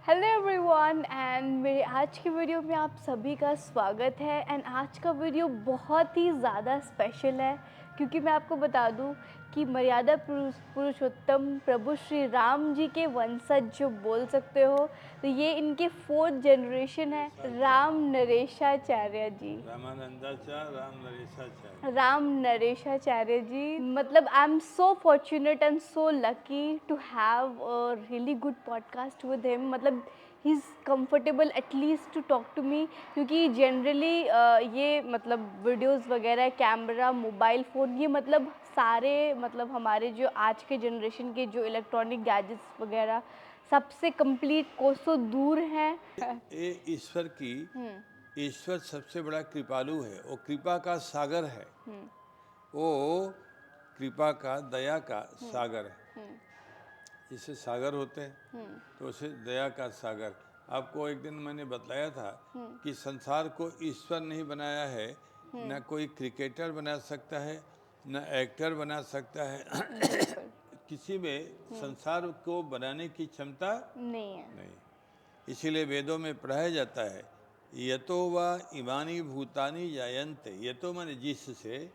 Hello everyone and मेरे आज की वीडियो में आप सभी का स्वागत है। एंड आज का वीडियो बहुत ही ज़्यादा स्पेशल है क्योंकि मैं आपको बता दूं कि मर्यादा पुरुषोत्तम प्रभु श्री राम जी के वंशज जो बोल सकते हो, तो ये इनके 4th जनरेशन है, राम नरेशाचार्य जी। राम नरेशाचार्य जी, मतलब I am so fortunate and so lucky to have a really good podcast with him. मतलब he is comfortable at least to talk to me, क्योंकि जनरली ये मतलब वीडियोस वगैरह, कैमरा, मोबाइल फ़ोन, ये मतलब सारे मतलब हमारे जो आज के जनरेशन के जो इलेक्ट्रॉनिक गैजेट्स वगैरह सबसे कंप्लीट कोसों दूर हैं। ये ईश्वर की ईश्वर सबसे बड़ा कृपालु है, वो कृपा का सागर है, वो कृपा का दया का सागर है। जैसे सागर होते हैं तो उसे दया का सागर। आपको एक दिन मैंने बतलाया था कि संसार को ईश्वर नहीं बनाया है, न कोई क्रिकेटर बना सकता है, न एक्टर बना सकता है किसी में संसार को बनाने की क्षमता नहीं है। नहीं। इसीलिए वेदों में पढ़ाया जाता है, यतो वा इमानी भूतानि जायन्ते। यतो माने जिससे,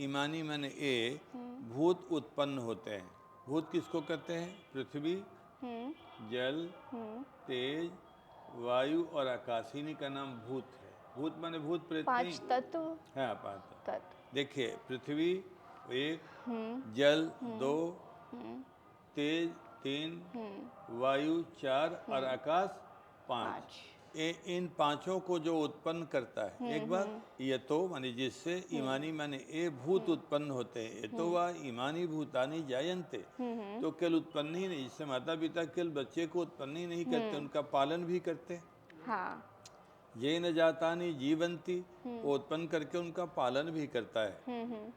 इमानी माने ए, भूत उत्पन्न होते हैं। भूत किसको कहते हैं? पृथ्वी, जल, तेज, वायु और आकाश, इन्हीं का नाम भूत है। भूत माने भूत प्रेत नहीं। 5 तत्व। हाँ, 5 तत्व। देखिए, पृथ्वी 1, जल 2, तेज 3, वायु 4 और आकाश 5। इन पांचों को जो उत्पन्न करता है, एक बार यतो माने जिससे, इमानी माने ए, भूत उत्पन्न होते हैं। यतो वा इमानी भूतानि जायन्ते, तो केवल उत्पन्न ही नहीं, जिससे माता पिता केवल बच्चे को उत्पन्न ही नहीं करते, उनका पालन भी करते हैं। हाँ। ये न जातानि जीवंती, वो उत्पन्न करके उनका पालन भी करता है।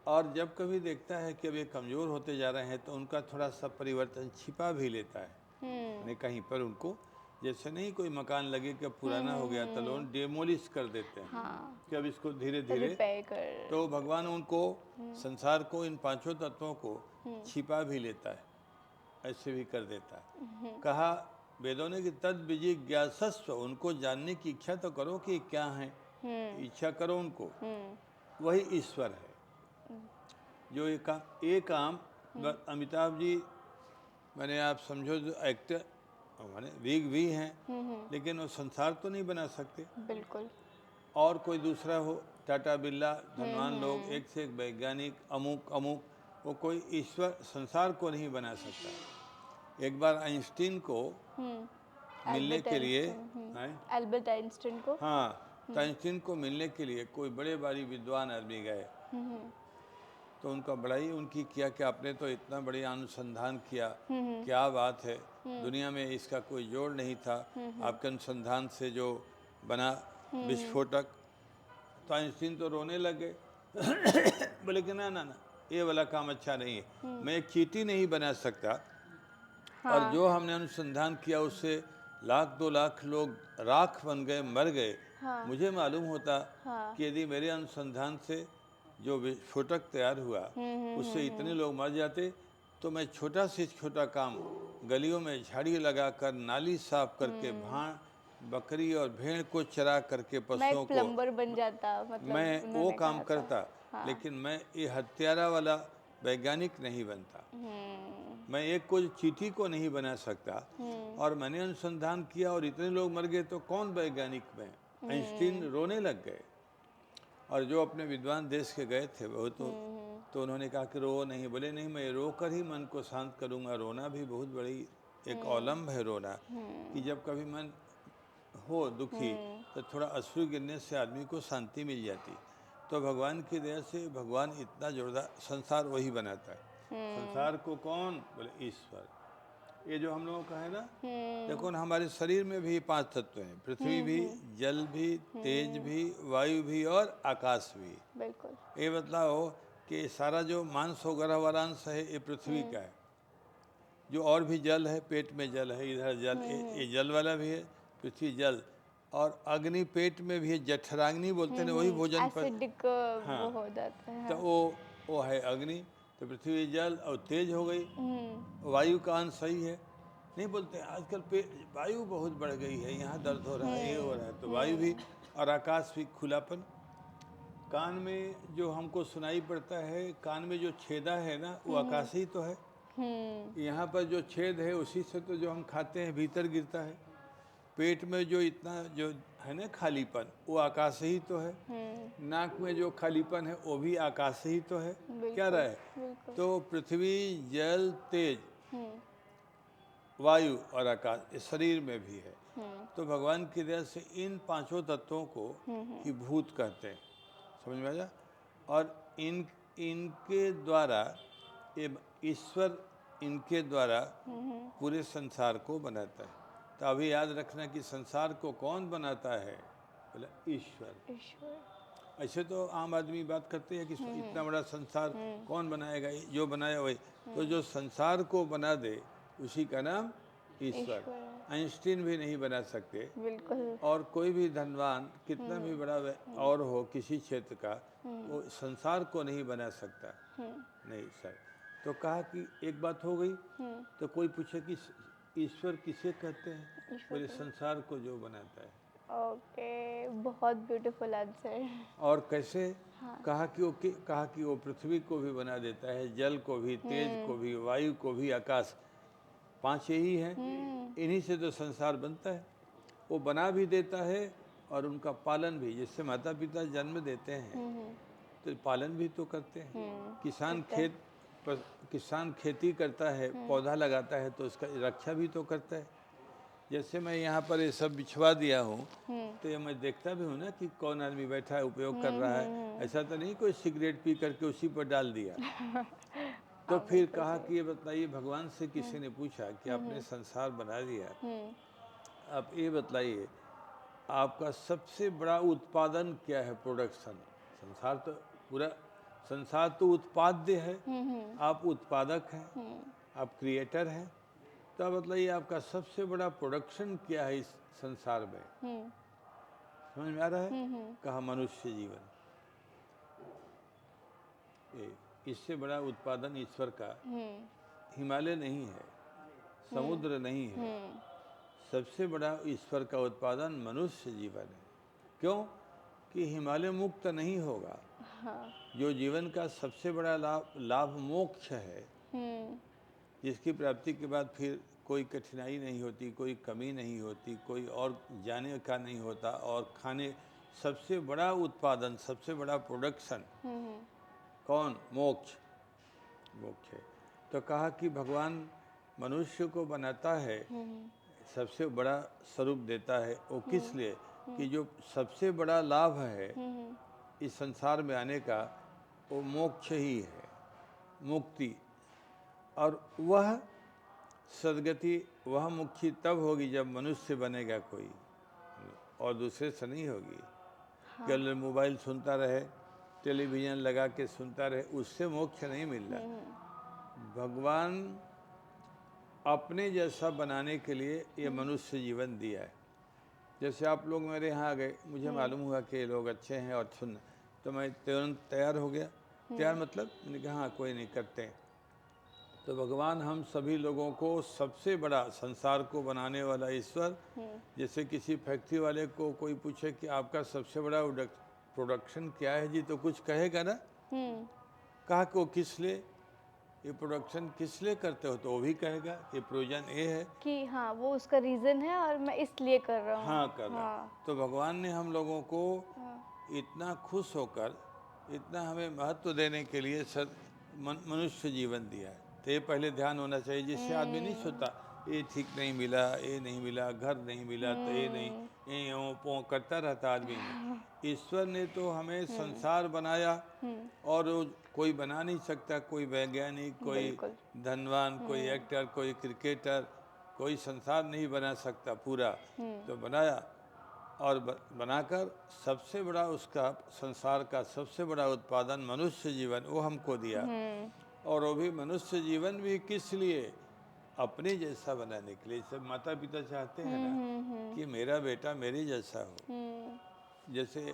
और जब कभी देखता है कि अब ये कमज़ोर होते जा रहे हैं तो उनका थोड़ा सा परिवर्तन छिपा भी लेता है। यानी कहीं पर उनको, जैसे नहीं कोई मकान लगे कि अब पुराना हो गया तो लोग डेमोलिश कर देते हैं, कि अब इसको धीरे धीरे। रिपेयर कर। तो भगवान उनको, संसार को, इन पांचों तत्वों को छिपा भी लेता है, ऐसे भी कर देता है। कहा वेदों ने कि तद विजिज्ञासस्व, उनको जानने की इच्छा तो करो कि क्या है, इच्छा करो उनको। वही ईश्वर है जो एक काम। अमिताभ जी, मैंने आप समझो जो एक्टर माने वीक भी हैं, लेकिन वो संसार तो नहीं बना सकते। बिल्कुल। और कोई दूसरा हो, टाटा बिरला, धनवान लोग, एक से एक वैज्ञानिक, अमुक अमुक, वो कोई ईश्वर संसार को नहीं बना सकता। एक बार आइंस्टीन को मिलने के लिए, एल्बर्ट आइंस्टीन को, हाँ, तो आइंस्टीन को मिलने के लिए कोई बड़े बड़ी विद्वान आदमी गए, तो उनका बड़ा ही उनकी किया कि आपने तो इतना बढ़िया अनुसंधान किया, क्या बात है, दुनिया में इसका कोई जोड़ नहीं था, आपके अनुसंधान से जो बना विस्फोटक। तो आइंस्टीन तो रोने लगे बोले कि ना ना ना, ये वाला काम अच्छा नहीं है, मैं एक चींटी नहीं बना सकता। और जो हमने अनुसंधान किया उससे 1,00,000-2,00,000 लोग राख बन गए, मर गए। मुझे मालूम होता कि यदि मेरे अनुसंधान से जो विस्फोटक तैयार हुआ उससे इतने लोग मर जाते, तो मैं छोटा से छोटा काम, गलियों में झाड़ी लगाकर, नाली साफ करके, बकरी और भेड़ को चरा करके, मैं पशुओं एक को, प्लम्बर बन जाता, मतलब मैं वो उन्होंने काम कहा करता। था। लेकिन मैं ये हत्यारा वाला वैज्ञानिक नहीं बनता। मैं एक कोई चींटी को नहीं बना सकता। और मैंने अनुसंधान किया और इतने लोग मर गए, तो कौन वैज्ञानिक में। आइंस्टीन रोने लग गए। और जो अपने विद्वान देश के गए थे वो तो उन्होंने कहा कि रो नहीं। बोले नहीं, मैं रो कर ही मन को शांत करूँगा। रोना भी बहुत बड़ी एक अवलंब है रोना, कि जब कभी मन हो दुखी तो थोड़ा अश्रु गिरने से आदमी को शांति मिल जाती। तो भगवान की दया से भगवान इतना जोरदार संसार वही बनाता है। संसार को कौन? बोले ईश्वर। ये जो हम लोगों का है ना, देखो ना, हमारे शरीर में भी 5 तत्व हैं, पृथ्वी भी, जल भी, तेज भी, वायु भी और आकाश भी। बिल्कुल। ये बताओ कि सारा जो मांस वगैरह वाला अंश है ये पृथ्वी का है। जो और भी जल है, पेट में जल है, इधर जल, ये जल वाला भी है, पृथ्वी जल। और अग्नि पेट में भी है, जठराग्नि बोलते हैं, वही भोजन पर। एसिडिक हाँ, वो हो जाता है। तो वो है अग्नि। तो पृथ्वी जल और तेज हो गई। वायु का अंश सही है, नहीं बोलते हैं आजकल पे वायु बहुत बढ़ गई है, यहाँ दर्द हो रहा है, ये हो रहा है, तो वायु भी और आकाश भी खुलापन। कान में जो हमको सुनाई पड़ता है, कान में जो छेदा है ना, वो आकाश ही तो है। यहाँ पर जो छेद है उसी से तो जो हम खाते हैं भीतर गिरता है। पेट में जो इतना जो है ना खालीपन, वो आकाश ही तो है। नाक में जो खालीपन है वो भी आकाश ही तो है। क्या रहा है? बिल्कुल। तो पृथ्वी, जल, तेज, वायु और आकाश इस शरीर में भी है। तो भगवान की दया से इन पांचों तत्वों को ही भूत कहते हैं। समझ में आया? और इनके द्वारा ये ईश्वर इनके द्वारा पूरे संसार को बनाता है। तो अभी याद रखना कि संसार को कौन बनाता है? बोला ईश्वर। ईश्वर। ऐसे तो आम आदमी बात करते हैं कि इतना बड़ा संसार कौन बनाएगा, जो बनाया वही। तो जो संसार को बना दे उसी का नाम ईश्वर। आइंस्टीन भी नहीं बना सकते, बिल्कुल। और कोई भी धनवान कितना भी बड़ा और हो किसी क्षेत्र का, वो संसार को नहीं बना सकता। नहीं सर। तो कहा कि एक बात हो गई। तो कोई पूछे कि ईश्वर किसे कहते हैं? बोले संसार को जो बनाता है। ओके, बहुत ब्यूटीफुल आंसर। और कैसे? कहा कि वो पृथ्वी को भी बना देता है, जल को भी, तेज को भी, वायु को भी, आकाश। पांच यही है, इन्हीं से तो संसार बनता है। वो बना भी देता है और उनका पालन भी। जिससे माता पिता जन्म देते हैं तो पालन भी तो करते हैं। किसान खेती करता है, पौधा लगाता है तो उसका रक्षा भी तो करता है। जैसे मैं यहाँ पर ये सब बिछवा दिया हूँ, तो ये मैं देखता भी हूँ ना कि कौन आदमी बैठा है, उपयोग कर रहा है। ऐसा तो नहीं कोई सिगरेट पी करके उसी पर डाल दिया। तो फिर कहा कि ये बताइए, भगवान से किसी ने पूछा कि आपने संसार बना दिया, आप ये बताइए आपका सबसे बड़ा उत्पादन क्या है? प्रोडक्शन। संसार तो उत्पाद्य है, आप उत्पादक हैं, आप क्रिएटर हैं। तो आप बताइए आपका सबसे बड़ा प्रोडक्शन क्या है इस संसार में? समझ में आ रहा है? कहा मनुष्य जीवन। इससे बड़ा उत्पादन ईश्वर का हिमालय नहीं है, समुद्र नहीं है। सबसे बड़ा ईश्वर का उत्पादन मनुष्य जीवन है। क्यों? कि हिमालय मुक्त नहीं होगा। जो जीवन का सबसे बड़ा लाभ मोक्ष है, जिसकी प्राप्ति के बाद फिर कोई कठिनाई नहीं होती, कोई कमी नहीं होती, कोई और जाने का नहीं होता, और खाने। सबसे बड़ा उत्पादन, सबसे बड़ा प्रोडक्शन कौन? मोक्ष। मोक्ष है। तो कहा कि भगवान मनुष्य को बनाता है, सबसे बड़ा स्वरूप देता है। वो किस लिए? कि जो सबसे बड़ा लाभ है इस संसार में आने का, वो मोक्ष ही है, मुक्ति। और वह सदगति, वह मुक्ति तब होगी जब मनुष्य बनेगा कोई, और दूसरे से नहीं होगी। केवल मोबाइल सुनता रहे, टेलीविज़न लगा के सुनता रहे, उससे मोक्ष नहीं मिल रहा। भगवान अपने जैसा बनाने के लिए ये मनुष्य जीवन दिया है। जैसे आप लोग मेरे यहाँ आ गए, मुझे मालूम हुआ कि ये लोग अच्छे हैं और सुन, तो मैं तुरंत तैयार हो गया। तैयार मतलब मैंने कहा हाँ कोई नहीं, करते हैं। तो भगवान हम सभी लोगों को सबसे बड़ा संसार को बनाने वाला ईश्वर, जैसे किसी फैक्ट्री वाले को कोई पूछे कि आपका सबसे बड़ा प्रोडक्शन क्या है जी, तो कुछ कहेगा ना। कहा कि वो किस लिए, ये प्रोडक्शन किस लिए करते हो, तो वो भी कहेगा कि प्रयोजन ये है कि हाँ वो उसका रीज़न है और मैं इसलिए कर रहा हूँ। हाँ कर रहा। तो भगवान ने हम लोगों को इतना खुश होकर, इतना हमें महत्व देने के लिए मनुष्य जीवन दिया है। तो ये पहले ध्यान होना चाहिए, जिससे आदमी नहीं सोता ये ठीक नहीं मिला, ये नहीं मिला, घर नहीं मिला, तो ये नहीं, ये पों करता रहता आदमी में। ईश्वर ने तो हमें संसार बनाया, और कोई बना नहीं सकता, कोई वैज्ञानिक, कोई धनवान, कोई एक्टर, कोई क्रिकेटर, कोई संसार नहीं बना सकता पूरा। तो बनाया, और बनाकर सबसे बड़ा उसका संसार का सबसे बड़ा उत्पादन मनुष्य जीवन, वो हमको दिया। और वो भी मनुष्य जीवन भी किस लिए? अपने जैसा बनाने के लिए। सब माता पिता चाहते हैं ना कि मेरा बेटा मेरे जैसा हो। जैसे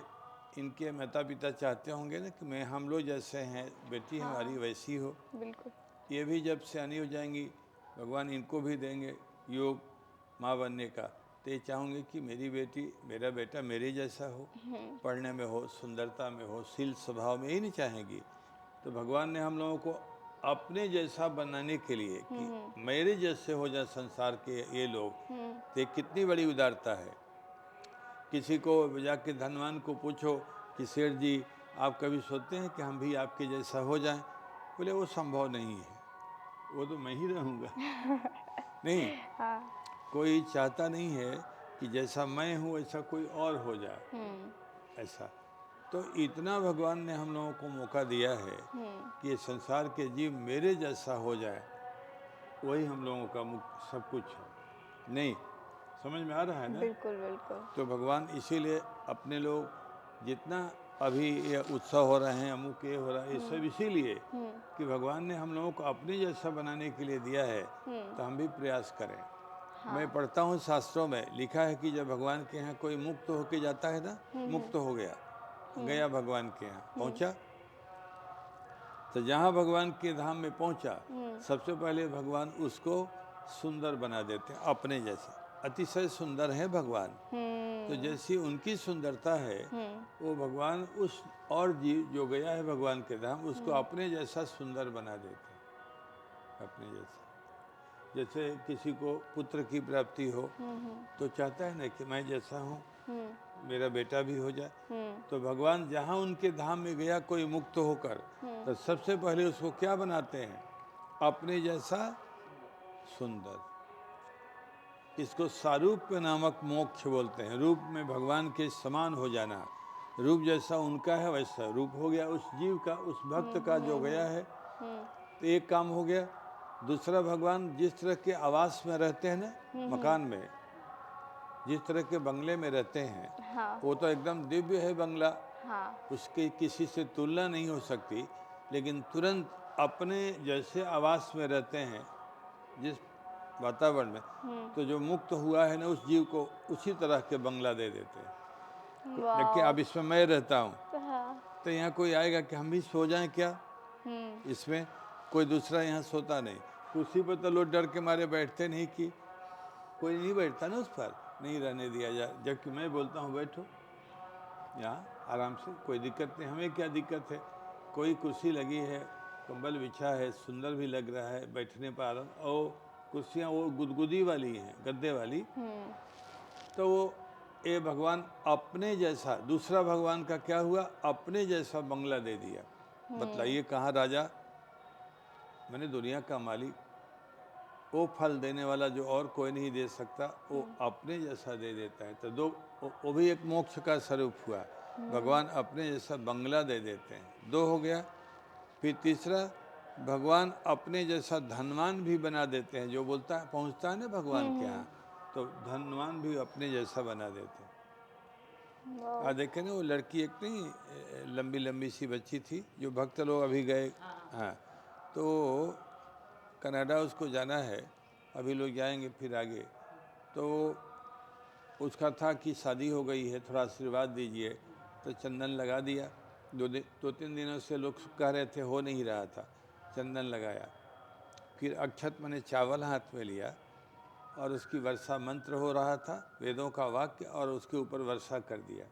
इनके माता पिता चाहते होंगे ना कि हम लोग जैसे हैं, बेटी हमारी वैसी हो। बिल्कुल। ये भी जब सियानी हो जाएंगी, भगवान इनको भी देंगे योग माँ बनने का, तो ये चाहूँगी कि मेरी बेटी मेरा बेटा मेरे जैसा हो, पढ़ने में हो, सुंदरता में हो, शील स्वभाव में, यही नहीं चाहेंगी। तो भगवान ने हम लोगों को अपने जैसा बनाने के लिए कि मेरे जैसे हो जाए संसार के ये लोग, तो ये कितनी बड़ी उदारता है। किसी को जाके धनवान को पूछो कि सेठ जी आप कभी सोचते हैं कि हम भी आपके जैसा हो जाएं? बोले वो संभव नहीं है, वो तो मैं ही रहूँगा। नहीं, हाँ। कोई चाहता नहीं है कि जैसा मैं हूँ वैसा कोई और हो जाए, ऐसा। तो इतना भगवान ने हम लोगों को मौका दिया है कि ये संसार के जीव मेरे जैसा हो जाए, वही हम लोगों का मुख्य सब कुछ है। नहीं, समझ में आ रहा है ना? बिल्कुल बिल्कुल। तो भगवान इसीलिए अपने लोग जितना अभी ये उत्सव हो रहे हैं, अमुक ये हो रहा है, ये सब इसीलिए कि भगवान ने हम लोगों को अपने जैसा बनाने के लिए दिया है, तो हम भी प्रयास करें। मैं पढ़ता हूँ शास्त्रों में लिखा है कि जब भगवान के यहाँ कोई मुक्त होके जाता है ना, मुक्त हो गया, गया भगवान के यहाँ पहुँचा, तो जहाँ भगवान के धाम में पहुँचा, सबसे पहले भगवान उसको सुंदर बना देते हैं अपने जैसा। अतिशय सुंदर है भगवान, तो जैसी उनकी सुंदरता है वो भगवान उस और जीव जो गया है भगवान के धाम उसको अपने जैसा सुंदर बना देते हैं, अपने जैसा। जैसे किसी को पुत्र की प्राप्ति हो तो चाहता है ना कि मैं जैसा हूँ मेरा बेटा भी हो जाए। तो भगवान जहाँ उनके धाम में गया कोई मुक्त होकर, तो सबसे पहले उसको क्या बनाते हैं? अपने जैसा सुंदर। इसको सारूप्य नामक मोक्ष बोलते हैं, रूप में भगवान के समान हो जाना। रूप जैसा उनका है वैसा रूप हो गया उस जीव का, उस भक्त का जो गया है। तो एक काम हो गया। दूसरा, भगवान जिस तरह के आवास में रहते हैं ना, मकान में, जिस तरह के बंगले में रहते हैं, वो तो एकदम दिव्य है बंगला, उसकी किसी से तुलना नहीं हो सकती। लेकिन तुरंत अपने जैसे आवास में रहते हैं जिस वातावरण में, तो जो मुक्त हुआ है ना उस जीव को उसी तरह के बंगला दे देते हैं। देखिए अब इसमें मैं रहता हूँ, तो यहाँ कोई आएगा कि हम भी सो जाएं क्या? इसमें कोई दूसरा यहाँ सोता नहीं। कुर्सी पर तो लोग डर के मारे बैठते नहीं, कि कोई नहीं बैठता ना उस पर, नहीं रहने दिया जाए। जबकि मैं बोलता हूँ बैठो यहाँ आराम से, कोई दिक्कत नहीं, हमें क्या दिक्कत है। कोई कुर्सी लगी है, कंबल बिछा है, सुंदर भी लग रहा है, बैठने पर आराम। और कुर्सियाँ वो गुदगुदी वाली हैं, गद्दे वाली। तो वो ये भगवान अपने जैसा, दूसरा भगवान का क्या हुआ? अपने जैसा बंगला दे दिया। बतलाइए कहाँ राजा? मैंने दुनिया का मालिक, वो फल देने वाला जो और कोई नहीं दे सकता, वो अपने जैसा दे देता है। तो वो भी एक मोक्ष का स्वरूप हुआ। भगवान अपने जैसा बंगला दे देते हैं, दो हो गया। फिर तीसरा, भगवान अपने जैसा धनवान भी बना देते हैं। जो बोलता है पहुंचता है ना भगवान के यहाँ, तो धनवान भी अपने जैसा बना देते हैं। देखे ना वो लड़की, एक नहीं लंबी लंबी सी बच्ची थी जो भक्त लोग अभी गए, हाँ, तो कनाडा उसको जाना है, अभी लोग जाएंगे फिर आगे। तो उसका था कि शादी हो गई है, थोड़ा आशीर्वाद दीजिए। तो चंदन लगा दिया। 2-3 दिनों से लोग कह रहे थे हो नहीं रहा था, चंदन लगाया। फिर अक्षत मैंने चावल हाथ में लिया और उसकी वर्षा मंत्र हो रहा था, वेदों का वाक्य, और उसके ऊपर वर्षा कर दिया।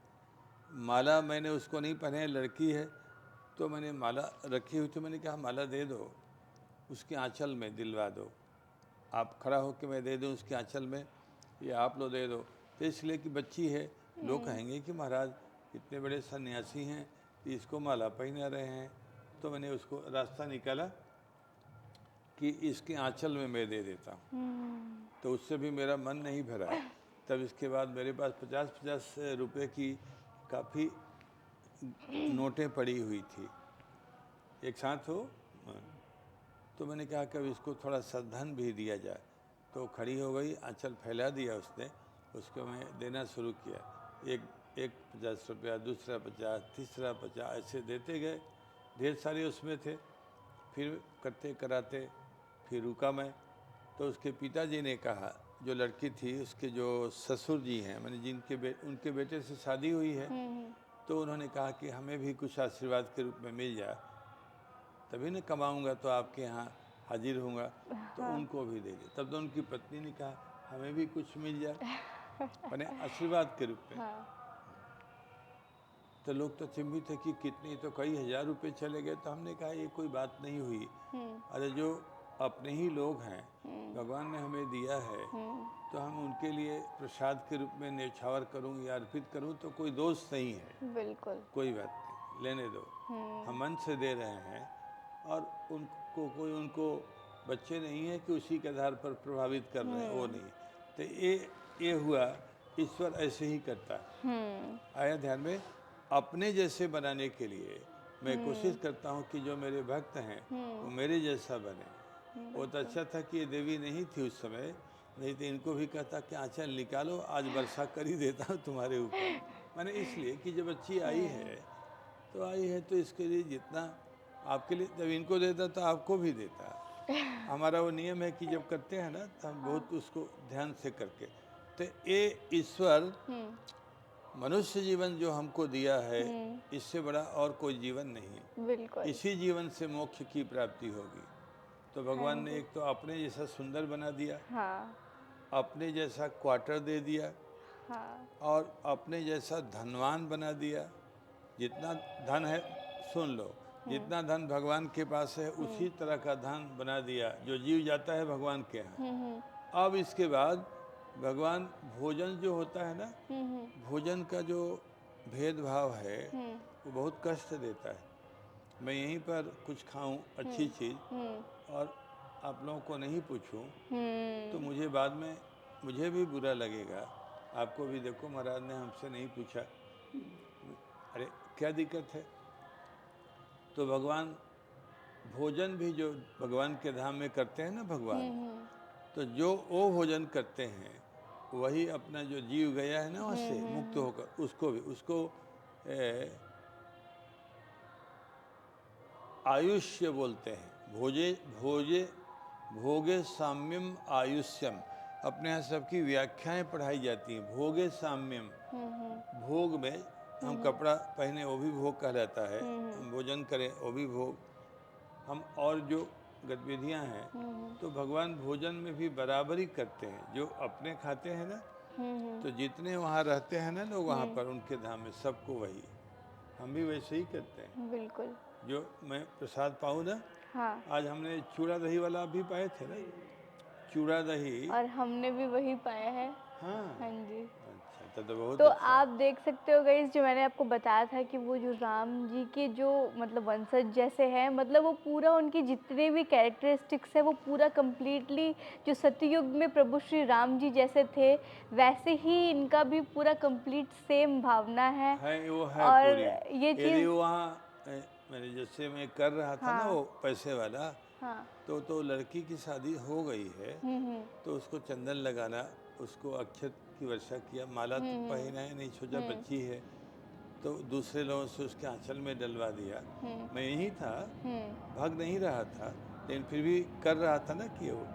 माला मैंने उसको नहीं पहने, लड़की है, तो मैंने माला रखी हुई थी, मैंने कहा माला दे दो, उसके आंचल में दिलवा दो। आप खड़ा हो के मैं दे दूँ उसके आंचल में, या आप लोग दे दो। तो इसलिए कि बच्ची है, लोग कहेंगे कि महाराज इतने बड़े सन्यासी हैं, इसको माला पहना रहे हैं। तो मैंने उसको रास्ता निकाला कि इसके आंचल में मैं दे देता हूँ। तो उससे भी मेरा मन नहीं भरा। तब इसके बाद मेरे पास 50-50 रुपए की काफ़ी नोटें पड़ी हुई थी, एक साथ हो। तो मैंने कहा कि अब इसको थोड़ा सा धन भी दिया जाए। तो खड़ी हो गई, आंचल फैला दिया उसने, उसको मैं देना शुरू किया। एक 50 रुपया, दूसरा 50, तीसरा 50, ऐसे देते गए। ढेर सारे उसमें थे। फिर करते कराते फिर रुका मैं। तो उसके पिताजी ने कहा, जो लड़की थी उसके जो ससुर जी हैं, मैंने उनके बेटे से शादी हुई है, तो उन्होंने कहा कि हमें भी कुछ आशीर्वाद के रूप में मिल जाए, तभी न कमाऊंगा तो आपके यहाँ हाजिर होऊंगा, तो उनको भी दे दे। तब तो उनकी पत्नी ने कहा हमें भी कुछ मिल जाए, मैंने आशीर्वाद के रूप में। हाँ। तो लोग तो चिंतित थे कि कितनी, तो कई हजार रुपए चले गए। तो हमने कहा ये कोई बात नहीं हुई। अरे जो अपने ही लोग हैं, भगवान ने हमें दिया है, तो हम उनके लिए प्रसाद के रूप में न्यौछावर करूं या अर्पित करूं तो कोई दोष नहीं है। बिल्कुल। कोई बात नहीं, लेने दो, हम मन से दे रहे हैं। और उनको कोई, उनको बच्चे नहीं है कि उसी के आधार पर प्रभावित कर रहे हैं, वो नहीं। तो ये हुआ, ईश्वर ऐसे ही करता है। आया ध्यान में, अपने जैसे बनाने के लिए मैं कोशिश करता हूँ कि जो मेरे भक्त हैं वो मेरे जैसा बने। वो तो अच्छा था कि ये देवी नहीं थी उस समय, नहीं तो इनको भी कहता कि आंचल निकालो, आज वर्षा कर ही देता हूँ तुम्हारे ऊपर। मैंने इसलिए कि जब बच्ची आई है तो इसके लिए जितना आपके लिए जब इनको देता तो आपको भी देता। हमारा वो नियम है कि जब करते हैं ना तो हम बहुत उसको ध्यान से करके। तो ये ईश्वर मनुष्य जीवन जो हमको दिया है, इससे बड़ा और कोई जीवन नहीं। बिल्कुल। इसी जीवन से मोक्ष की प्राप्ति होगी। तो भगवान ने एक तो अपने जैसा सुंदर बना दिया, हाँ। अपने जैसा क्वार्टर दे दिया, हाँ। और अपने जैसा धनवान बना दिया। जितना धन है, सुन लो, जितना धन भगवान के पास है उसी तरह का धन बना दिया जो जीव जाता है भगवान के यहाँ। अब इसके बाद भगवान भोजन जो होता है ना, भोजन का जो भेदभाव है वो बहुत कष्ट देता है। मैं यहीं पर कुछ खाऊं अच्छी चीज़ और आप लोगों को नहीं पूछूं तो मुझे बाद में मुझे भी बुरा लगेगा। आपको भी देखो, महाराज ने हमसे नहीं पूछा, अरे क्या दिक्कत है। तो भगवान भोजन भी जो भगवान के धाम में करते हैं ना भगवान, तो जो वो भोजन करते हैं वही अपना जो जीव गया है ना वहाँ से मुक्त होकर उसको भी, उसको आयुष्य बोलते हैं। भोजे भोजे भोगे साम्यम आयुष्यम, अपने यहाँ सबकी व्याख्याएं पढ़ाई जाती हैं। भोगे साम्यम, भोग में हम कपड़ा पहने वो भी भोग कहलाता है, हम भोजन करें वो भी भोग, हम और जो गतिविधियां हैं तो भगवान भोजन में भी बराबरी करते हैं। जो अपने खाते हैं ना, तो जितने वहाँ रहते हैं ना लोग वहाँ पर उनके धाम में सबको वही, हम भी वैसे ही करते हैं। बिल्कुल। जो मैं प्रसाद पाऊँ ना, हाँ। आज हमने चूड़ा दही वाला भी पाए थे ना, चूड़ा दही। और हमने भी वही पाया है। हाँ हाँ जी। अच्छा, तो बहुत तो अच्छा। आप देख सकते हो गाइस, जो मैंने आपको बताया था कि वो जो राम जी के जो मतलब वंशज जैसे हैं, मतलब वो पूरा उनकी जितने भी कैरेक्टरिस्टिक्स है वो पूरा कंप्लीटली जो सतयुग में प्रभु श्री राम जी जैसे थे वैसे ही इनका भी पूरा कंप्लीट सेम भावना है। वो है और पूरी। ये यदि चीज़, वहाँ मैंने जैसे मैं कर रहा था ना हाँ वो पैसे वाला, हाँ। तो लड़की की शादी हो गई है, तो उसको चंदन लगाना, उसको अक्षत की वर्षा किया, माला तो पहनाए नहीं, सोचा बच्ची है, तो दूसरे लोगों से उसके आंचल में डलवा दिया। मैं यही था, भाग नहीं रहा था, लेकिन फिर भी कर रहा था ना कि वो,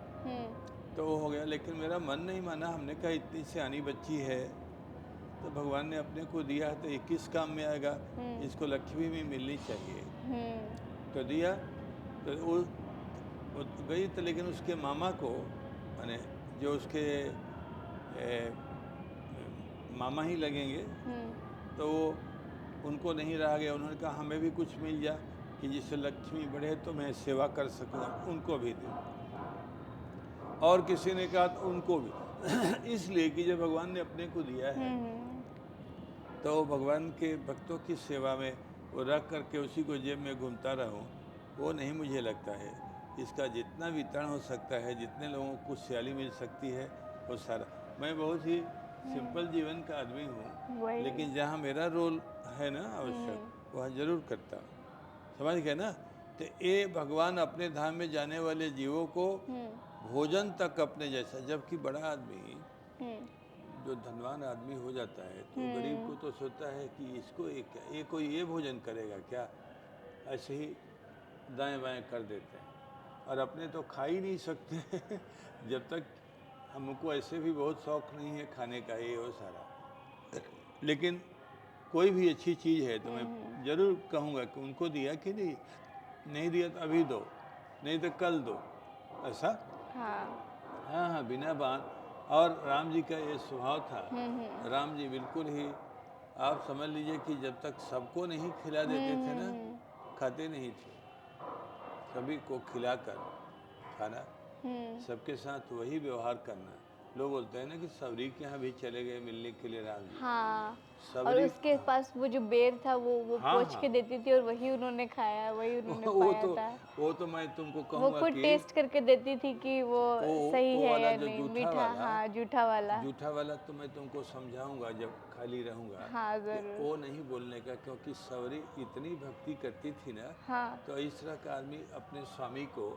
तो वो हो गया। लेकिन मेरा मन नहीं माना, हमने कहा इतनी सियानी बच्ची है तो भगवान ने अपने को दिया है तो ये किस काम में आएगा, इसको लक्ष्मी भी मिलनी चाहिए। तो दिया, तो वो गई तो, लेकिन उसके मामा को, माने जो उसके मामा ही लगेंगे, तो वो उनको नहीं रहा गया। उन्होंने कहा हमें भी कुछ मिल जाए कि जिससे लक्ष्मी बढ़े तो मैं सेवा कर सकूँ, उनको भी दे। और किसी ने कहा तो उनको भी इसलिए कि जब भगवान ने अपने को दिया है तो भगवान के भक्तों की सेवा में वो रख करके उसी को जेब में घूमता रहूं, वो नहीं मुझे लगता है। इसका जितना वितरण हो सकता है, जितने लोगों को खुशहाली मिल सकती है वो सारा। मैं बहुत ही सिंपल जीवन का आदमी हूँ, लेकिन जहाँ मेरा रोल है ना आवश्यक, वहाँ जरूर करता हूँ। समझ गए ना। तो ये भगवान अपने धाम में जाने वाले जीवों को भोजन तक अपने जैसा, जबकि बड़ा आदमी जो धनवान आदमी हो जाता है तो गरीब को तो सोचता है कि इसको ये कोई ये भोजन करेगा क्या, ऐसे ही दाएं बाएं कर देते हैं, और अपने तो खा ही नहीं सकते जब तक हमको ऐसे भी बहुत शौक नहीं है खाने का ये वो सारा। लेकिन कोई भी अच्छी चीज़ है तो मैं ज़रूर कहूँगा कि उनको दिया कि नहीं दिया तो अभी दो, नहीं तो कल दो, ऐसा। हाँ हाँ, बिना बात। और राम जी का ये स्वभाव था, राम जी बिल्कुल ही, आप समझ लीजिए कि जब तक सबको नहीं खिला देते थे ना, खाते नहीं थे। सभी को खिलाकर खाना, सबके साथ वही व्यवहार करना। लोग बोलते हैं ना कि सबरी के यहाँ भी चले गए मिलने के लिए राम जी। हाँ, और सबरी, उसके पास वो जो बेर था वो हाँ पोंछ हाँ, के देती थी और वही उन्होंने खाया, वही उन्होंने वो पाया तो था। वो तो मैं तुमको वो कहूँगा खुद कि टेस्ट करके देती थी कि वो वो सही वो है वाला या जो नहीं, जूठा मीठा, वाला, हाँ जूठा वाला। जूठा वाला तो मैं तुमको समझाऊंगा जब खाली रहूंगा हाँ कि ज़रूर। वो नहीं बोलने का, क्योंकि सवरी इतनी भक्ति करती थी ना, हाँ। तो इस तरह का आदमी अपने स्वामी को,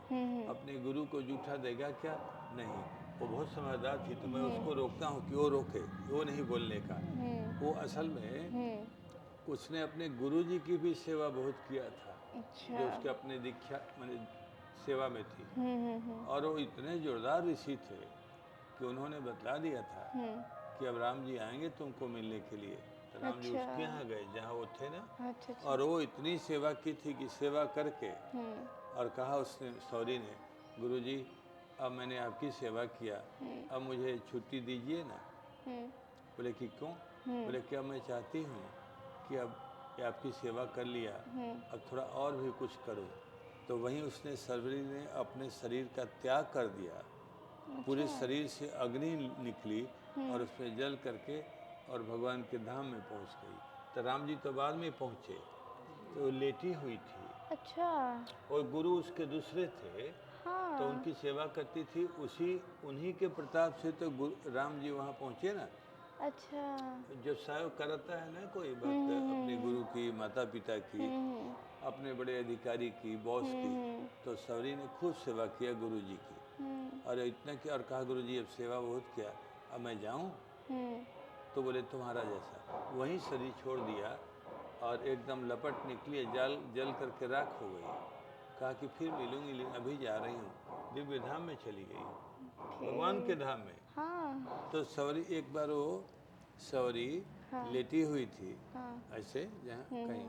अपने गुरु को जूठा देगा क्या? नहीं। वो बहुत समझदार थी, तो मैं उसको रोकता हूँ कि वो रोके, वो नहीं बोलने का। वो असल में उसने अपने गुरु जी की भी सेवा बहुत किया था, अच्छा। जो उसके अपने दीक्षा माने सेवा में थी। हम्म। और वो इतने जोरदार ऋषि थे कि उन्होंने बतला दिया था कि अब राम जी आएंगे तुमको मिलने के लिए। तो राम जी अच्छा। उसके यहाँ गए जहाँ वो थे ना, अच्छा अच्छा। और वो इतनी सेवा की थी कि सेवा करके और कहा उसने, सौरी ने, गुरु जी अब मैंने आपकी सेवा किया, अब मुझे छुट्टी दीजिए ना। बोले कि क्यों? बोले क्या मैं चाहती हूँ कि अब ये आपकी सेवा कर लिया, अब थोड़ा और भी कुछ करो। तो वहीं उसने सर्वरी ने अपने शरीर का त्याग कर दिया, पूरे शरीर से अग्नि निकली और उसमें जल करके और भगवान के धाम में पहुंच गई। तो राम जी तो बाद में पहुंचे, तो लेटी हुई थी अच्छा। और गुरु उसके दूसरे थे, हाँ। तो उनकी सेवा करती थी। उन्हीं के प्रताप से तो राम जी वहाँ पहुँचे ना। अच्छा। जो सेवा करता है ना कोई भक्त अपने गुरु की, माता पिता की, अपने बड़े अधिकारी की, बॉस की, तो सवरी ने खूब सेवा किया गुरु जी की। और इतना किया और कहा गुरु जी अब सेवा बहुत किया, अब मैं जाऊं? तो बोले तुम्हारा जैसा। वहीं शरीर छोड़ दिया और एकदम लपट निकली, जल जल करके राख हो गई। कहा कि फिर मिलूंगी, लेकिन अभी जा रही हूँ, दिव्य धाम में चली गई, भगवान के धाम में। हाँ। तो सवरी एक बार वो सवरी लेटी हुई थी ऐसे जहाँ कहीं,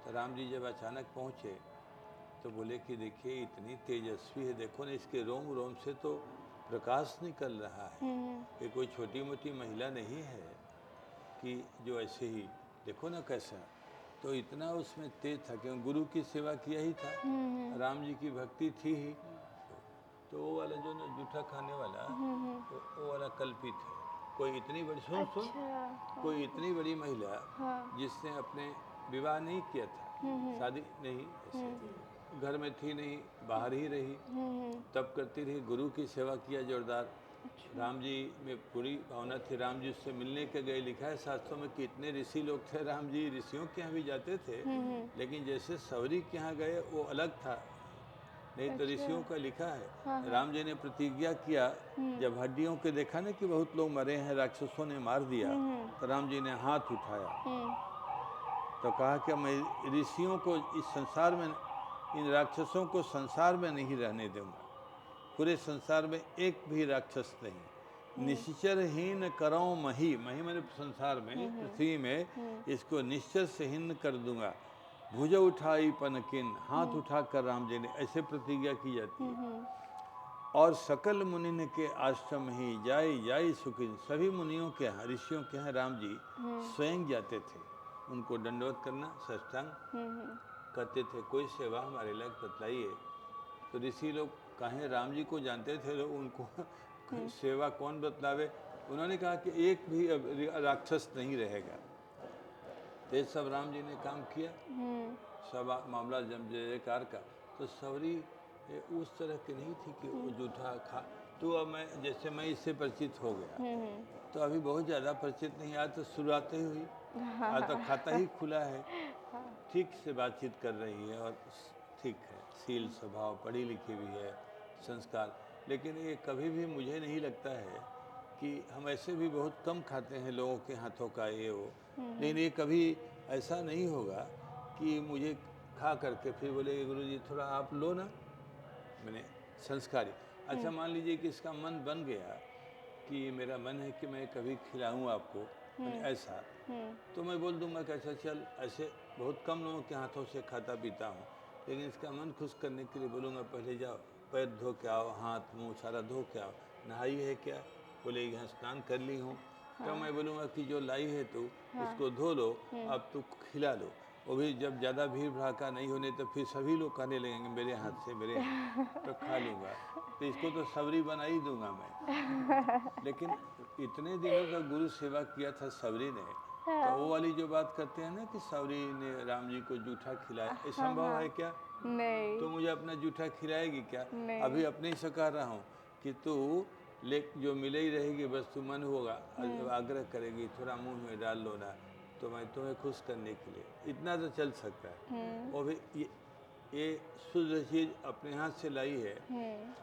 तो राम जी जब अचानक पहुँचे तो बोले कि देखिए इतनी तेजस्वी है, देखो ना इसके रोम रोम से तो प्रकाश निकल रहा है, ये कोई छोटी मोटी महिला नहीं है कि जो ऐसे ही, देखो ना कैसा। तो इतना उसमें तेज था क्योंकि गुरु की सेवा किया ही था, राम जी की भक्ति थी ही। तो वो वाला जो ना जूठा खाने वाला, वो वाला कल्पित है। कोई इतनी बड़ी, सुन सुन, अच्छा। कोई इतनी बड़ी महिला जिसने अपने विवाह नहीं किया था, शादी नहीं, ऐसे घर में थी नहीं, बाहर ही रही, तब करती रही, गुरु की सेवा किया जोरदार। राम जी में पूरी भावना थी, राम जी उससे मिलने के गए। लिखा है शास्त्रों में कि इतने ऋषि लोग थे, राम जी ऋषियों के यहाँ भी जाते थे, लेकिन जैसे सवरी के यहाँ गए वो अलग था, नहीं तो ऋषियों का लिखा है। राम जी ने प्रतिज्ञा किया, जब हड्डियों के देखा ना कि बहुत लोग मरे हैं, राक्षसों ने मार दिया, तो राम जी ने हाथ उठाया, तो कहा कि मैं ऋषियों को इस संसार में, इन राक्षसों को संसार में नहीं रहने दूंगा, पूरे संसार में एक भी राक्षस नहीं, निश्चरहीन करो मही, मही मैंने संसार में, पृथ्वी में इसको निश्चर से हीन कर दूंगा। भुज उठाई पनकिन, हाथ उठाकर राम जी ने ऐसे प्रतिज्ञा की जाती है। और सकल मुनिन के आश्रम ही जाई जाई सुखिन, सभी मुनियों के यहाँ, ऋषियों के यहाँ राम जी स्वयं जाते थे, उनको दंडवत करना, साष्टांग करते थे, कोई सेवा हमारे लायक बतलाइए। तो ऋषि लोग कहें राम जी को जानते थे, लोग उनको सेवा कौन बतलावे। उन्होंने कहा कि एक भी अब राक्षस नहीं रहेगा। तो ये सब राम जी ने काम किया, सब मामला जम जयकार का। तो सवरी उस तरह की नहीं थी कि वो जूठा खा। तो अब मैं, जैसे मैं इससे परिचित हो गया, तो अभी बहुत ज़्यादा परिचित नहीं, आज तो शुरुआत ही हुई, आज तो खाता ही खुला है, ठीक से बातचीत कर रही है और ठीक है, शील स्वभाव, पढ़ी लिखी भी है, संस्कार। लेकिन ये कभी भी मुझे नहीं लगता है कि हम ऐसे भी बहुत कम खाते हैं लोगों के हाथों का ये वो, लेकिन ये कभी ऐसा नहीं होगा कि मुझे खा करके फिर बोले गुरु जी थोड़ा आप लो ना, मैंने संस्कारी। अच्छा मान लीजिए कि इसका मन बन गया कि मेरा मन है कि मैं कभी खिलाऊं आपको, मैंने ऐसा, तो मैं बोल दूंगा कि अच्छा चल, ऐसे बहुत कम लोगों के हाथों से खाता पीता हूँ, लेकिन इसका मन खुश करने के लिए बोलूँगा पहले जाओ पैर धो के आओ, हाथ मुंह सारा धो के आओ, नहाई है क्या, बोले यहाँ स्नान कर ली हूँ, तो मैं बोलूँगा कि जो लाई है तू उसको धो लो, अब तू खिला लो। वो भी जब ज़्यादा भीड़ भड़ाका नहीं होने तो फिर सभी लोग कहने लगेंगे मेरे हाथ से, मेरे हाथ, तो खा लूँगा। तो इसको तो सबरी बना ही दूंगा मैं। लेकिन इतने दिनों का गुरु सेवा किया था सबरी ने, तो वो वाली जो बात करते हैं ना कि सबरी ने राम जी को जूठा खिलाया, ये संभव है क्या? नहीं तो मुझे अपना जूठा खिलाएगी क्या? नहीं। अभी अपने ही से कह रहा हूँ कि तू ले जो मिले ही रहेगी, बस तू मन होगा आग्रह करेगी थोड़ा मुंह में डाल लो ना, तो मैं तुम्हें खुश करने के लिए, इतना तो चल सकता है। वो भी ये शुद्ध चीज़ अपने हाथ से लाई है,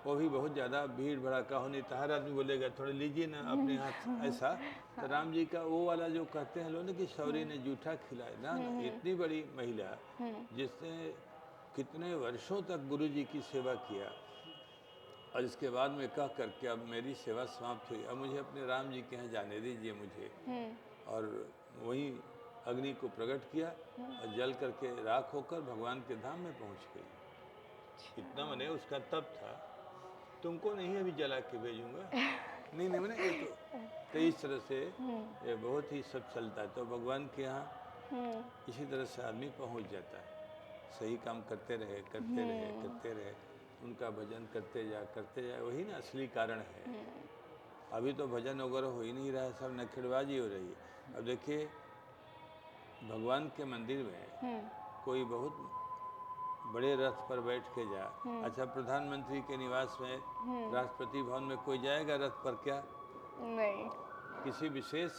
वो भी बहुत ज़्यादा भीड़ भड़ाका होने तो हर आदमी बोलेगा थोड़ा लीजिए ना अपने हाथ ऐसा। तो राम जी का वो वाला जो कहते हैं लोग ना कि सौरी ने जूठा खिलाया ना, इतनी बड़ी महिला जिसने कितने वर्षों तक गुरु जी की सेवा किया, और इसके बाद में कह करके अब मेरी सेवा समाप्त हुई, अब मुझे अपने राम जी के यहाँ जाने दीजिए मुझे। और वहीं अग्नि को प्रकट किया और जल करके राख होकर भगवान के धाम में पहुंच गई। इतना मैंने उसका तप था, तुमको नहीं अभी जला के भेजूंगा। नहीं नहीं मैंने ये तो इस तरह से ये बहुत ही सब चलता है। तो भगवान के यहाँ इसी तरह से आदमी पहुंच जाता है, सही काम करते रहे करते रहे करते रहे, उनका भजन करते जाए, वही ना असली कारण है। अभी तो भजन वगैरह हो ही नहीं रहा है, सब नखड़बाजी हो रही है। अब देखिए भगवान के मंदिर में कोई बहुत बड़े रथ पर बैठ के जा, अच्छा प्रधानमंत्री के निवास में राष्ट्रपति भवन में कोई जाएगा रथ पर क्या? नहीं। किसी विशेष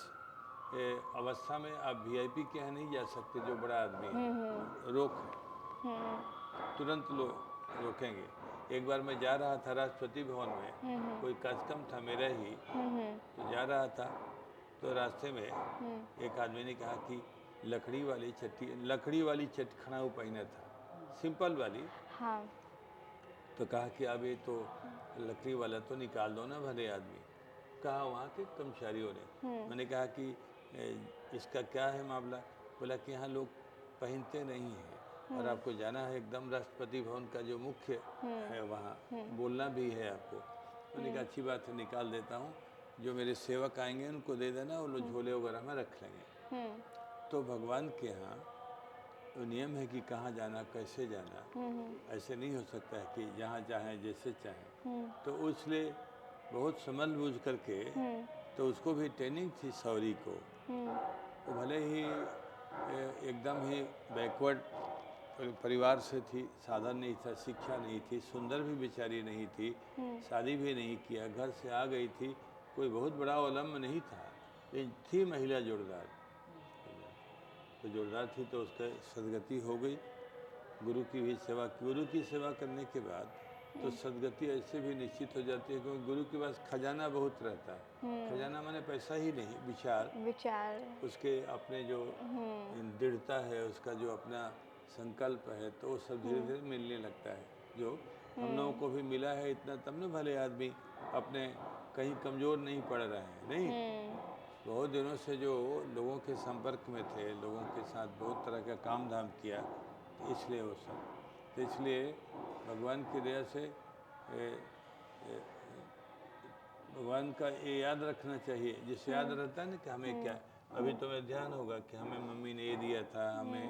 अवस्था में आप वीआईपी के यहाँ नहीं जा सकते, जो बड़ा आदमी है रोक है, तुरंत लोग रोकेंगे। एक बार मैं जा रहा था राष्ट्रपति भवन में, कोई कार्यक्रम था मेरा ही, तो जा रहा था, तो रास्ते में एक आदमी ने कहा कि लकड़ी वाली चटखनाऊ पहना था, सिंपल वाली। हाँ। तो कहा कि अब ये तो लकड़ी वाला तो निकाल दो ना भले आदमी। कहा वहाँ के कर्मचारियों ने। मैंने कहा कि इसका क्या है मामला? बोला कि यहाँ लोग पहनते नहीं हैं और आपको जाना है एकदम राष्ट्रपति भवन का जो मुख्य है वहाँ, बोलना भी है आपको। मैंने कहा अच्छी बात है, निकाल देता हूँ, जो मेरे सेवक आएंगे उनको दे देना, वो लोग झोले वगैरह में रख लेंगे। तो भगवान के यहाँ तो नियम है कि कहाँ जाना कैसे जाना, ऐसे नहीं हो सकता है कि जहाँ चाहें जैसे चाहें। तो इसलिए बहुत समझ बूझ करके, तो उसको भी ट्रेनिंग थी सौरी को, वो भले ही एकदम ही बैकवर्ड परिवार से थी, साधन नहीं था, शिक्षा नहीं थी, सुंदर भी बेचारी नहीं थी, शादी भी नहीं किया, घर से आ गई थी, कोई बहुत बड़ा अवलंब नहीं था, लेकिन थी महिला जोरदार। तो जोरदार थी तो उसका सदगति हो गई। गुरु की भी सेवा, गुरु की सेवा करने के बाद तो सदगति ऐसे भी निश्चित हो जाती है, क्योंकि गुरु के पास खजाना बहुत रहता है। खजाना माने पैसा ही नहीं, विचार उसके अपने जो दृढ़ता है, उसका जो अपना संकल्प है, तो वो सब धीरे धीरे मिलने लगता है। जो हम लोगों को भी मिला है इतना, तब न भले आदमी अपने कहीं कमज़ोर नहीं पड़ रहे हैं। नहीं, बहुत दिनों से जो लोगों के संपर्क में थे, लोगों के साथ बहुत तरह का काम धाम किया, तो इसलिए वो सब, तो इसलिए भगवान की दया से भगवान का ये याद रखना चाहिए, जिससे याद रहता है ना कि हमें क्या, अभी तुम्हें ध्यान होगा कि हमें मम्मी ने ये दिया था, हमें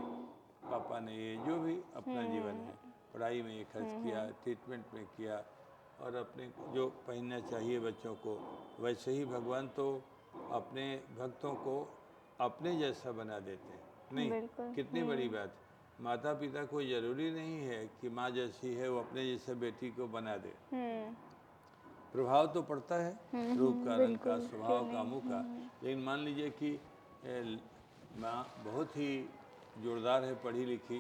पापा ने ये, जो भी अपना जीवन है, पढ़ाई में ये खर्च किया, ट्रीटमेंट में किया, और अपने जो पहनना चाहिए बच्चों को, वैसे ही भगवान तो अपने भक्तों को अपने जैसा बना देते हैं। नहीं, कितनी बड़ी बात। माता पिता को ज़रूरी नहीं है कि माँ जैसी है वो अपने जैसे बेटी को बना दे। प्रभाव तो पड़ता है रूप का, रंग का, स्वभाव का, मुँह का। लेकिन मान लीजिए कि माँ बहुत ही जोरदार है, पढ़ी लिखी,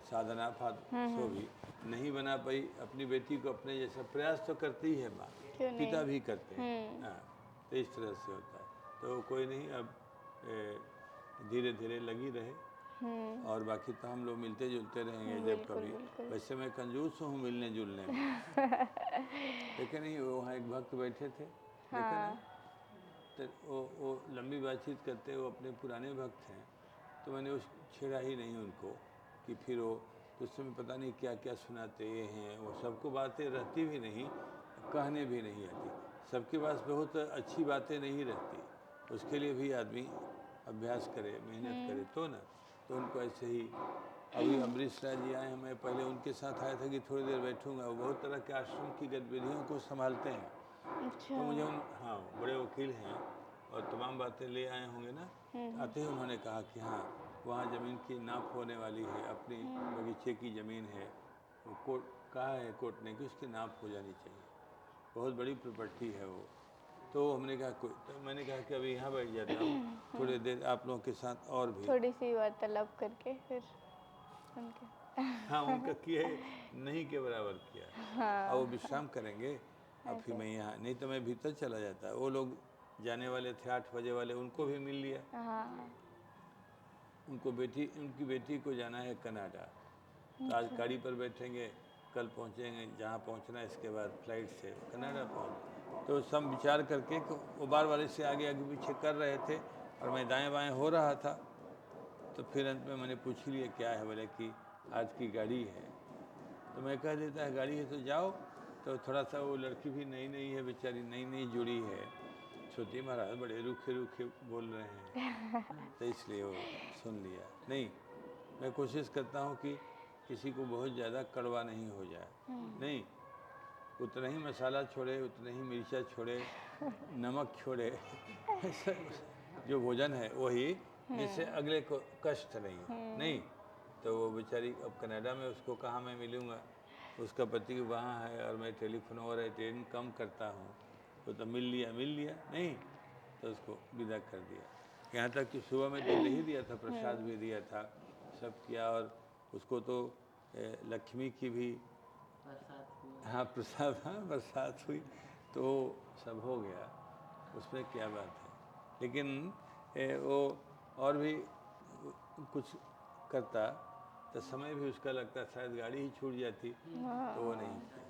साधना सो भी नहीं बना पाई अपनी बेटी को अपने जैसा, प्रयास तो करती है माँ, पिता भी करते हैं। हाँ, तो इस तरह से होता है। तो कोई नहीं, अब धीरे धीरे लगी रहे, और बाकी तो हम लोग मिलते जुलते रहेंगे जब कभी। वैसे मैं कंजूस हूँ मिलने जुलने में। लेकिन नहीं, वहाँ एक भक्त बैठे थे, देखा ना, तो वो लंबी बातचीत करते, वो अपने पुराने भक्त हैं, तो मैंने उस छेड़ा ही नहीं उनको कि फिर वो उस समय पता नहीं क्या क्या सुनाते हैं, वो सबको बातें रहती भी नहीं, कहने भी नहीं आती, सबके पास बहुत अच्छी बातें नहीं रहती, उसके लिए भी आदमी अभ्यास करे, मेहनत करे तो ना। तो उनको ऐसे ही अभी अमरीश राय जी आए हैं, मैं पहले उनके साथ आया था कि थोड़ी देर बैठूंगा। वो बहुत तरह के आश्रम की गतिविधियों को संभालते हैं, अच्छा। तो मुझे हाँ, बड़े वकील हैं और तमाम बातें ले आए होंगे ना। आते ही उन्होंने कहा कि हाँ, वहाँ ज़मीन की नाप होने वाली है, अपनी बगीचे की ज़मीन है, वो कोर्ट कहा है कोर्ट ने कि उसकी नाप हो जानी चाहिए, बहुत बड़ी प्रॉपर्टी है वो। तो हमने कहा कोई, तो मैंने कहा कि अभी यहाँ बैठ जाता हूँ थोड़ी देर आप लोगों के साथ और भी। थोड़ी सी वार्तालाप करके फिर उनके हाँ, उनका किए नहीं के बराबर किया। अब वो विश्राम करेंगे, अब फिर मैं यहाँ, नहीं तो मैं भीतर चला जाता। वो लोग जाने वाले थे 8 बजे वाले, उनको भी मिल लिया। हाँ। उनकी बेटी को जाना है कनाडा, तो आज गाड़ी पर बैठेंगे, कल पहुँचेंगे जहाँ पहुँचना है, इसके बाद फ्लाइट से कनाडा पहुँच। तो सब विचार करके वो बार बार से आगे आगे पीछे कर रहे थे और मैं दाएं बाएं हो रहा था। तो फिर अंत में मैंने पूछ ही लिया क्या है, बोले कि आज की गाड़ी है। तो मैं कह देता है गाड़ी है तो जाओ। तो थोड़ा सा वो लड़की भी नई नई है बेचारी, नई नई जुड़ी है, छोटी महाराज बड़े रूखे रूखे बोल रहे हैं, तो इसलिए वो सुन लिया। नहीं, मैं कोशिश करता हूँ कि किसी को बहुत ज़्यादा कड़वा नहीं हो जाए, नहीं, उतना ही मसाला छोड़े, उतना ही मिर्चा छोड़े, नमक छोड़े, जो भोजन है वही, जिससे अगले को कष्ट नहीं, नहीं। तो वो बेचारी अब कनाडा में, उसको कहाँ मैं मिलूँगा, उसका पति वहाँ है और मैं टेलीफोन और अटेंड कम करता हूँ। वो तो मिल लिया नहीं, तो उसको विदा कर दिया। यहाँ तक कि सुबह में तो दे ही दिया था, प्रसाद भी दिया था, सब किया। और उसको तो लक्ष्मी की भी हाँ प्रसाद, हाँ बरसात हुई, तो सब हो गया, उसमें क्या बात है। लेकिन वो और भी कुछ करता तो समय भी उसका लगता, शायद गाड़ी ही छूट जाती, तो वो नहीं किया।